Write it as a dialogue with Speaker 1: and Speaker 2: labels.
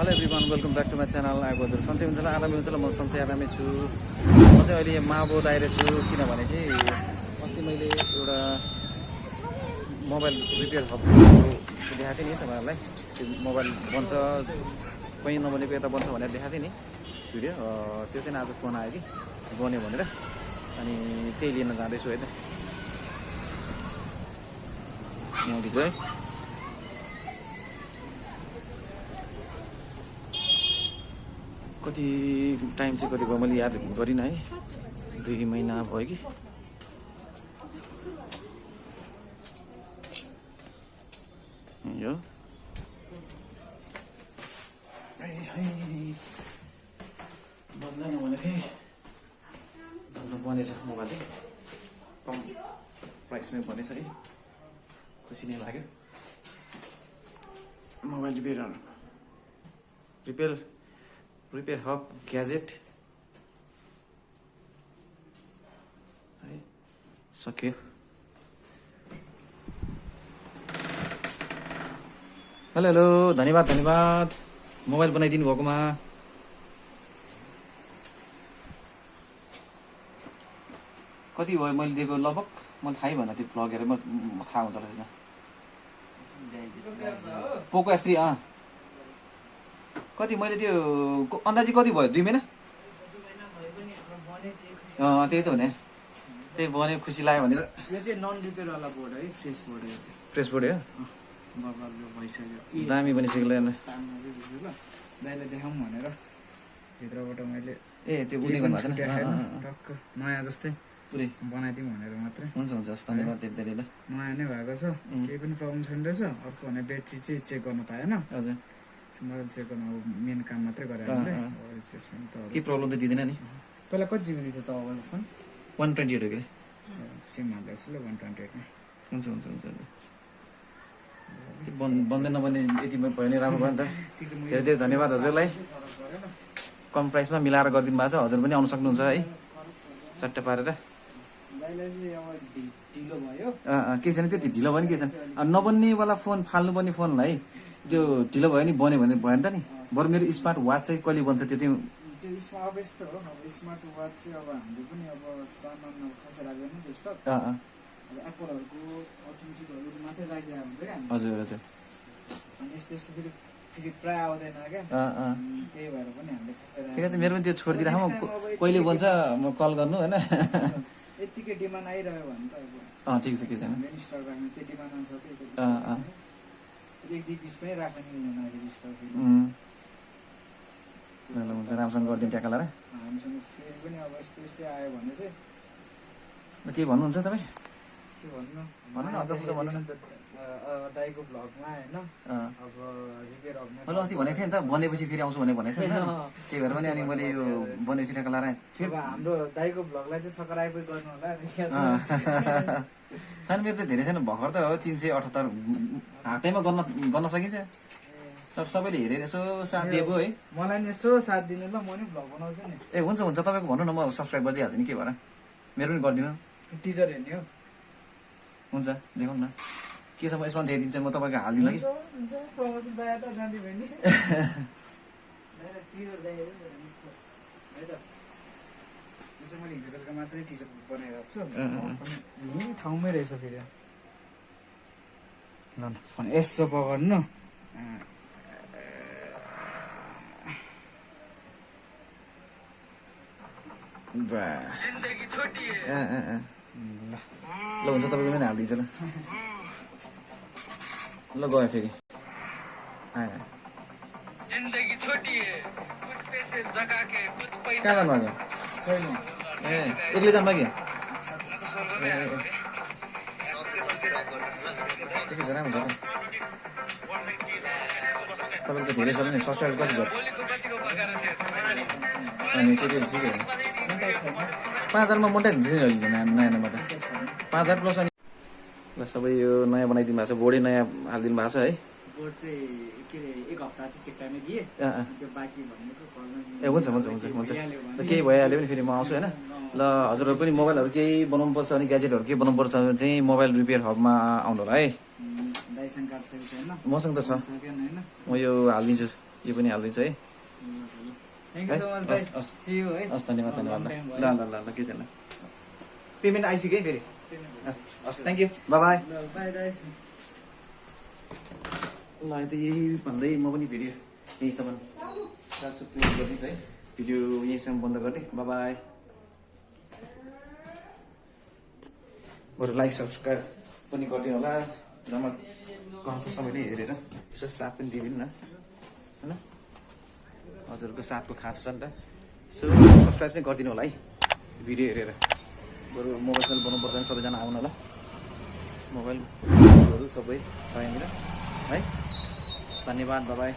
Speaker 1: hello everyone welcome back to my channel आइबोधुर सन्चै हुन्छ होला आरामै हुन्छ होला म सन्चै आरामै छु म चाहिँ अहिले महाबोध आइरहेको छु किनभने चाहिँ अस्ति मैले एउटा मोबाइल रिपेयर हब देखाएको थिएँ नि तपाईँहरूलाई त्यो मोबाइल बन्छ कहीँ नबनेको यता बन्छ भनेर देखाएको थिएँ नि भिडियो त्यो चाहिँ आज फोन आयो कि बन्यो भनेर अनि त्यही लिन जाँदैछु है त यहाँभित्र है कति टाइम चाहिँ कति भयो मैले याद गरिनँ है 2 महिना भयो कि यो बन्दैन भनेको थिएँ बनेछ मोबाइल चाहिँ कम प्राइसमै बनेछ है खुसी नै लाग्यो मोबाइल रिपेयर हब ग्याजेट है सक्यो हेलो हेलो धन्यवाद मोबाइल बनाइदिनु भएकोमा कति भयो मैले दिएको लगभग मैले थाहै भएन त्यो भ्लग हेरेर म थाहा हुन्छ होला त्यसमा पोको F3 कति मैले त्यो अन्दाजी कति भयो 2 महिना त्यही त हो नि त्यही बन्यो खुसी लाग्यो भनेर
Speaker 2: यो चाहिँ नन रिपेयर वाला बोर्ड है फ्रेस बोर्ड यो चाहिँ
Speaker 1: फ्रेस बोर्ड हो
Speaker 2: बबाल भइसक्यो
Speaker 1: दामी बनिसक्यो ल
Speaker 2: दाइले देखाउँ भनेर भित्रबाट मैले
Speaker 1: ए त्यो उनी गर्नु भएको छैन
Speaker 2: टक्क नयाँ जस्तै
Speaker 1: पुरै
Speaker 2: बनाइदिउँ भनेर मात्रै
Speaker 1: हुन्छ धन्यवाद धेरै ल
Speaker 2: नयाँ नै भएको छ केही पनि प्रब्लम छैन रहेछ अर्को भने ब्याट्री चाहिँ चेक गर्नु पाएन
Speaker 1: हजुर
Speaker 2: मोबाइल चेक गर्नु अब मेन काम मात्रै गरेर रिप्लेसमेन्ट त
Speaker 1: के प्रब्लम त दिँदैन नि
Speaker 2: पहिला कति जिबी थियो तपाईँको फोन
Speaker 1: 128 हो कि
Speaker 2: सिम हाल्दैछु ल 128 मा
Speaker 1: हुन्छ त्यो बन्दैन भने यति भयो नि राम्रो भयो नि त धेरै धेरै धन्यवाद हजुरलाई कम प्राइसमा मिलाएर गरिदिनु भएको छ हजुर पनि आउन सक्नुहुन्छ है चट्टै पारेर के छैन त्यति ढिलो भयो नि के छैन नबन्नेवाला फोन फाल्नुपर्ने फोनलाई त्यो ढिलो भयो नि बन्यो भने भयो नि त नि बरु मेरो स्मार्ट वाच चाहिँ कहिले बन्छ त्यो चाहिँ
Speaker 2: स्मार्ट वाच चाहिँ अब हामीले पनि अब सामान खासै लाग्दैन नि स्टक एप्पलहरूको अटोमेटिकहरू मात्रै राखिरहेको हुन्छ क्या
Speaker 1: हजुर
Speaker 2: अनि यस्तो फेरि प्राय आउँदैन क्या त्यही भएर पनि हामीले खासै
Speaker 1: ठिकै छ मेरो पनि त्यो छोडिदिइराखौँ कहिले बन्छ म कल गर्नु होइन
Speaker 2: यतिकै डिमान्ड आइरह्यो भने त
Speaker 1: अब ठिक छ के छैन
Speaker 2: मेन स्टक राख्ने त्यो डिमान्ड आउँछ त्यही एक दुई पिस पनि राख्न मिल्दैन स्टक
Speaker 1: ल हुन्छ राम्रोसँग गरिदिउँ ट्याक्का लगाएर
Speaker 2: हामीसँग फेरि पनि अब यस्तै आयो भने चाहिँ
Speaker 1: के भन्नुहुन्छ तपाईँ
Speaker 2: के भन्नु
Speaker 1: भन्नु न
Speaker 2: दाइको भ्लगमा होइन अब रिपेयर
Speaker 1: मैले अस्ति भनेको थिएँ नि त बनेपछि फेरि आउँछु भनेको थिएँ नि त्यही भएर पनि अनि मैले यो बनेपछि ट्याक्का लगाएर
Speaker 2: अब हाम्रो दाइको भ्लगलाई चाहिँ सब्सक्राइब गर्नु होला
Speaker 1: छैन मेरो त धेरै छैन भर्खर त हो 378 हातैमा गर्न सकिन्छ सबैले हेरेर यसो साथ दिएको है
Speaker 2: मलाई नि यसो साथ दिनु ल म नि भ्लग बनाउँछु नि
Speaker 1: ए हुन्छ तपाईँको भन्नु न म सब्सक्राइब गरिदिइहाल्छु नि के भएर मेरो पनि गरिदिनु
Speaker 2: टिजर हेर्ने हो
Speaker 1: हुन्छ देखाउँ न के छ म यसमा दिइदिन्छु म तपाईँको हालिदिनु कि
Speaker 2: हुन्छ प्रमोसन दाया त जान्दै भयो नि टिजर देखेर है त यो चाहिँ मैले हिजो बेलुका मात्रै टिजर बनाइरहेको छु यही ठाउँमै रहेछ फेरि ल फोन यसो पकड्नु
Speaker 1: ल हुन्छ तपाईँको पनि हालिदिन्छु ल गयो फेरि कहाँ जानुभएको ए एक्लै जानुभएको राम्रो तपाईँको त धेरै छ नि सब्सक्राइब कति छ अनि त्यति ठिकै हो 5000 मा मोटाइ हुन्छ नि अहिले नयाँ त 5000 प्लस अनि ल सबै यो नयाँ बनाइदिनु भएको छ बोर्डै नयाँ हालिदिनु भएको छ है
Speaker 2: बोर्ड चाहिँ के अरे एक हप्ता चाहिँ चेक टाइममै दिए त्यो बाँकी भनेको
Speaker 1: ए हुन्छ केही भइहाल्यो भने फेरि म आउँछु होइन ल हजुरहरु पनि मोबाइलहरु केही बनाउनु पर्छ अनि ग्याजेटहरु केही बनाउनु पर्छ भने चाहिँ मोबाइल रिपेयर हबमा आउनु होला है
Speaker 2: दाइसँग कार्ड छ हैन
Speaker 1: मसँग त छ म यो हालिदिन्छु यो पनि हालिदिन्छु है
Speaker 2: थ्याङ्क यू सो मच दाइ
Speaker 1: हस्
Speaker 2: सी यू है
Speaker 1: हस् धन्यवाद धन्यवाद
Speaker 2: Long time
Speaker 1: ल ल ल ल के छैन पेमेन्ट आइसक्यो है फेरि हस् thank you by by
Speaker 2: by दाइ
Speaker 1: ल त यही भन्दै म पनि भिडियो यहीँसम्म गरिदिन्छु है भिडियो यहीँसम्म बन्द गरिदिएँ बाई बाई बरु लाइक सब्सक्राइब पनि गरिदिनु होला जम्मा कहाँ छ सबैले हेरेर यसो साथ पनि दिइदिनु न होइन हजुरको साथको खाँचो छ नि त सो सब्सक्राइब चाहिँ गरिदिनु होला है भिडियो हेरेर बरु मोबाइल सेल बनाउनुपर्छ भने सबैजना आउनु होला मोबाइलहरू सबै छ यहाँनिर है धन्यवाद बाई